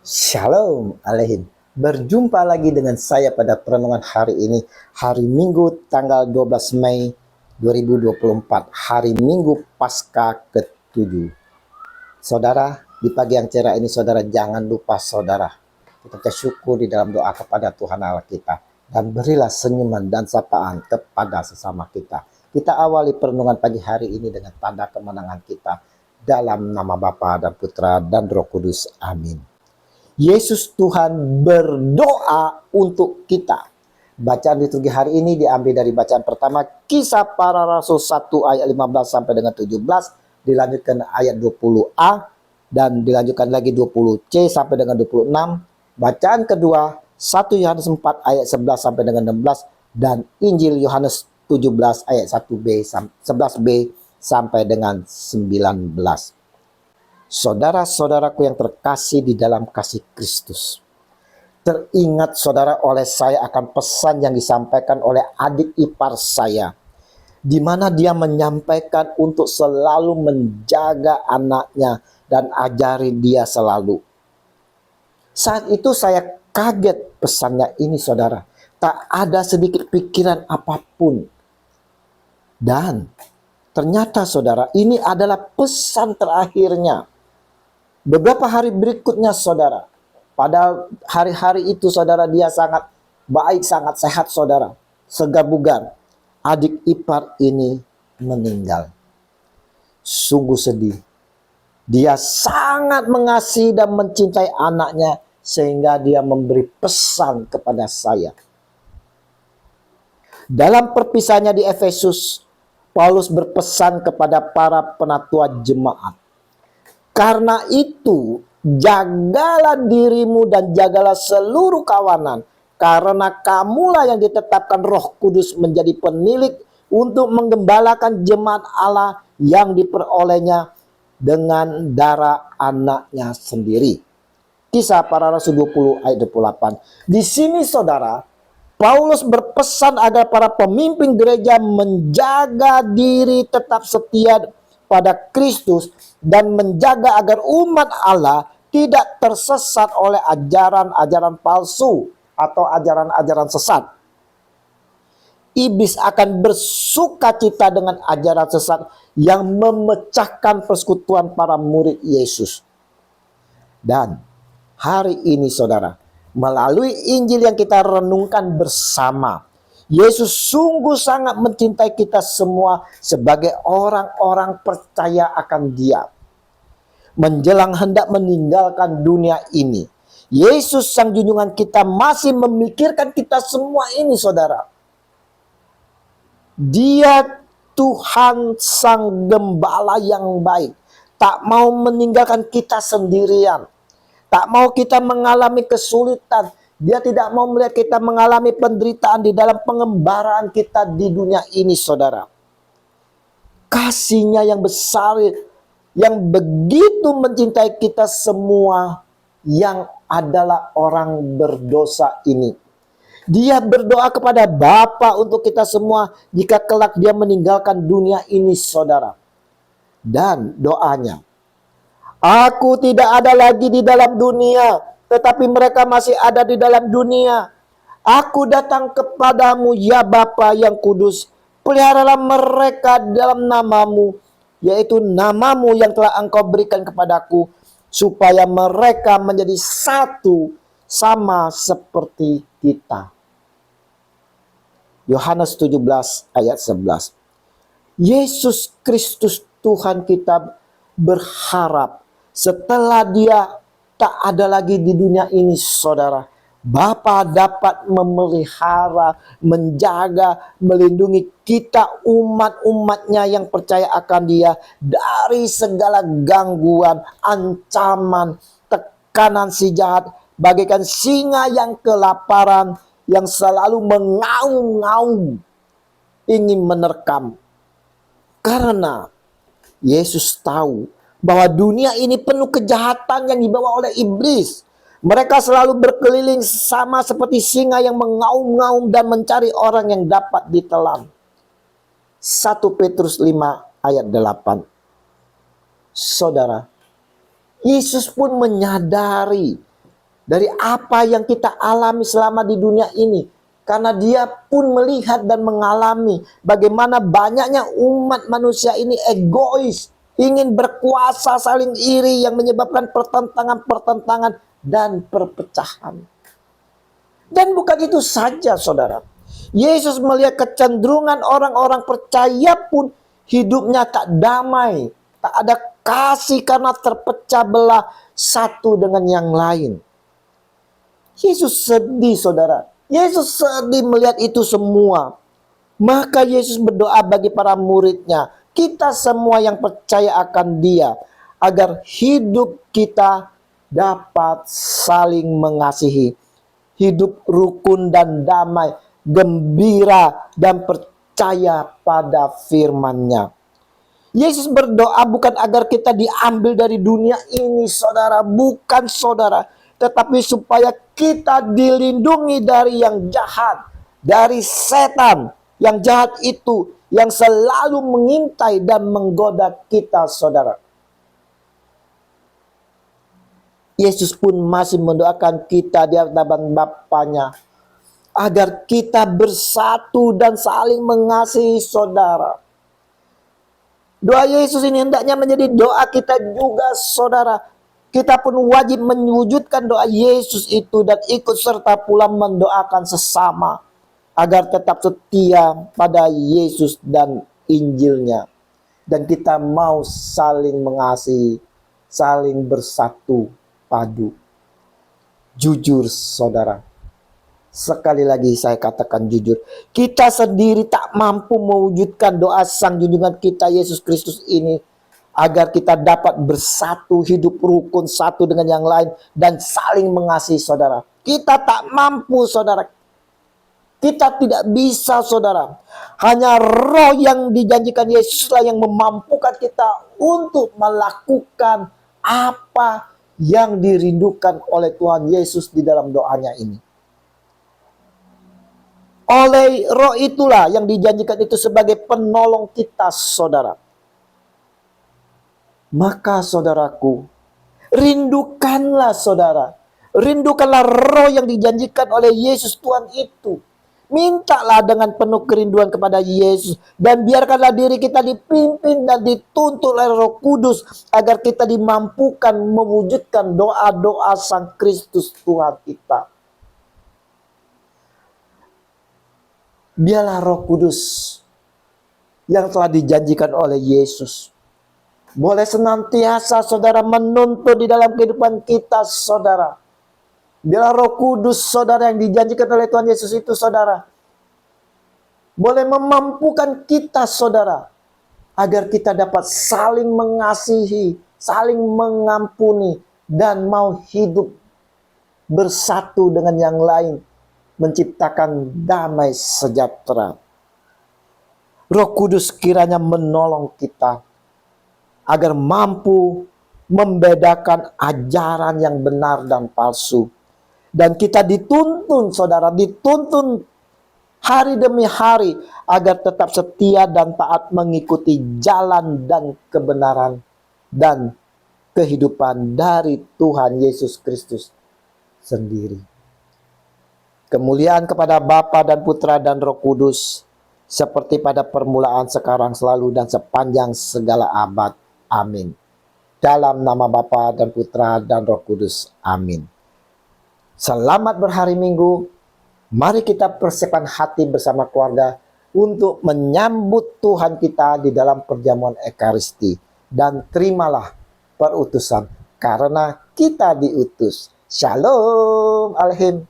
Shalom Alehin. Berjumpa lagi dengan saya pada perenungan hari ini, hari Minggu tanggal 12 Mei 2024, hari Minggu Paskah ke-7. Saudara, di pagi yang cerah ini saudara jangan lupa saudara, kita syukur di dalam doa kepada Tuhan Allah kita, dan berilah senyuman dan sapaan kepada sesama kita. Kita awali perenungan pagi hari ini dengan tanda kemenangan kita, dalam nama Bapa dan Putra dan Roh Kudus. Amin. Yesus Tuhan berdoa untuk kita. Bacaan liturgi hari ini diambil dari bacaan pertama Kisah Para Rasul 1 ayat 15 sampai dengan 17, dilanjutkan ayat 20a, dan dilanjutkan lagi 20c sampai dengan 26. Bacaan kedua 1 Yohanes 4 ayat 11 sampai dengan 16, dan Injil Yohanes 17 ayat 11b sampai dengan 19. Saudara-saudaraku yang terkasih di dalam kasih Kristus, teringat saudara oleh saya akan pesan yang disampaikan oleh adik ipar saya, di mana dia menyampaikan untuk selalu menjaga anaknya dan ajari dia selalu. Saat itu saya kaget pesannya ini saudara, tak ada sedikit pikiran apapun. Dan ternyata saudara, ini adalah pesan terakhirnya. Beberapa hari berikutnya saudara, pada hari-hari itu saudara, dia sangat baik, sangat sehat saudara, segar bugar. Adik ipar ini meninggal. Sungguh sedih. Dia sangat mengasihi dan mencintai anaknya, sehingga dia memberi pesan kepada saya. Dalam perpisahannya di Efesus, Paulus berpesan kepada para penatua jemaat. Karena itu, jagalah dirimu dan jagalah seluruh kawanan, karena kamulah yang ditetapkan Roh Kudus menjadi penilik untuk menggembalakan jemaat Allah yang diperolehnya dengan darah anaknya sendiri. Kisah Para Rasul 20 ayat 28. Di sini saudara, Paulus berpesan agar para pemimpin gereja menjaga diri tetap setia pada Kristus dan menjaga agar umat Allah tidak tersesat oleh ajaran-ajaran palsu atau ajaran-ajaran sesat. Iblis akan bersukacita dengan ajaran sesat yang memecahkan persekutuan para murid Yesus. Dan hari ini saudara, melalui Injil yang kita renungkan bersama, Yesus sungguh sangat mencintai kita semua sebagai orang-orang percaya akan Dia. Menjelang hendak meninggalkan dunia ini, Yesus sang junjungan kita masih memikirkan kita semua ini saudara. Dia Tuhan sang gembala yang baik, tak mau meninggalkan kita sendirian, tak mau kita mengalami kesulitan. Dia tidak mau melihat kita mengalami penderitaan di dalam pengembaraan kita di dunia ini saudara. Kasih-Nya yang besar, yang begitu mencintai kita semua yang adalah orang berdosa ini. Dia berdoa kepada Bapa untuk kita semua jika kelak dia meninggalkan dunia ini saudara. Dan doanya, aku tidak ada lagi di dalam dunia, tetapi mereka masih ada di dalam dunia. Aku datang kepadamu ya Bapa yang kudus, peliharalah mereka dalam namamu, yaitu namamu yang telah engkau berikan kepadaku, supaya mereka menjadi satu sama seperti kita. Yohanes 17 ayat 11. Yesus Kristus Tuhan kita berharap setelah dia tak ada lagi di dunia ini saudara, Bapa dapat memelihara, menjaga, melindungi kita umat-umatnya yang percaya akan Dia dari segala gangguan, ancaman, tekanan si jahat, bagaikan singa yang kelaparan, yang selalu mengaum-ngaum ingin menerkam. Karena Yesus tahu bahwa dunia ini penuh kejahatan yang dibawa oleh iblis. Mereka selalu berkeliling sama seperti singa yang mengaum-ngaum dan mencari orang yang dapat ditelan. 1 Petrus 5 ayat 8. Saudara, Yesus pun menyadari dari apa yang kita alami selama di dunia ini. Karena dia pun melihat dan mengalami bagaimana banyaknya umat manusia ini egois, ingin berkuasa, saling iri yang menyebabkan pertentangan-pertentangan dan perpecahan. Dan bukan itu saja, saudara. Yesus melihat kecenderungan orang-orang percaya pun hidupnya tak damai, tak ada kasih karena terpecah belah satu dengan yang lain. Yesus sedih, saudara. Yesus sedih melihat itu semua. Maka Yesus berdoa bagi para muridnya, kita semua yang percaya akan Dia, agar hidup kita dapat saling mengasihi, hidup rukun dan damai, gembira dan percaya pada firman-Nya. Yesus berdoa bukan agar kita diambil dari dunia ini, saudara. Bukan, saudara. Tetapi supaya kita dilindungi dari yang jahat, dari setan. Yang jahat itu yang selalu mengintai dan menggoda kita, saudara. Yesus pun masih mendoakan kita di hadapan Bapanya agar kita bersatu dan saling mengasihi, saudara. Doa Yesus ini hendaknya menjadi doa kita juga, saudara. Kita pun wajib mewujudkan doa Yesus itu dan ikut serta pula mendoakan sesama agar tetap setia pada Yesus dan Injilnya. Dan kita mau saling mengasihi, saling bersatu padu. Jujur, saudara. Sekali lagi saya katakan jujur, kita sendiri tak mampu mewujudkan doa Sang Junjungan kita Yesus Kristus ini agar kita dapat bersatu, hidup rukun satu dengan yang lain dan saling mengasihi, saudara. Kita tak mampu, saudara. Kita tidak bisa, saudara. Hanya roh yang dijanjikan Yesuslah yang memampukan kita untuk melakukan apa yang dirindukan oleh Tuhan Yesus di dalam doanya ini. Oleh roh itulah yang dijanjikan itu sebagai penolong kita, saudara. Maka saudaraku, rindukanlah, saudara. Rindukanlah roh yang dijanjikan oleh Yesus Tuhan itu. Mintalah dengan penuh kerinduan kepada Yesus. Dan biarkanlah diri kita dipimpin dan dituntun oleh Roh Kudus agar kita dimampukan mewujudkan doa-doa Sang Kristus Tuhan kita. Biarlah Roh Kudus yang telah dijanjikan oleh Yesus boleh senantiasa, saudara, menuntun di dalam kehidupan kita, saudara. Biarlah Roh Kudus, saudara, yang dijanjikan oleh Tuhan Yesus itu, saudara, boleh memampukan kita, saudara, agar kita dapat saling mengasihi, saling mengampuni, dan mau hidup bersatu dengan yang lain, menciptakan damai sejahtera. Roh Kudus kiranya menolong kita agar mampu membedakan ajaran yang benar dan palsu. Dan kita dituntun, saudara, dituntun hari demi hari agar tetap setia dan taat mengikuti jalan dan kebenaran dan kehidupan dari Tuhan Yesus Kristus sendiri. Kemuliaan kepada Bapa dan Putra dan Roh Kudus, seperti pada permulaan, sekarang, selalu, dan sepanjang segala abad. Amin. Dalam nama Bapa dan Putra dan Roh Kudus. Amin. Selamat berhari Minggu. Mari kita persiapkan hati bersama keluarga untuk menyambut Tuhan kita di dalam perjamuan Ekaristi. Dan terimalah perutusan karena kita diutus. Shalom Alehim.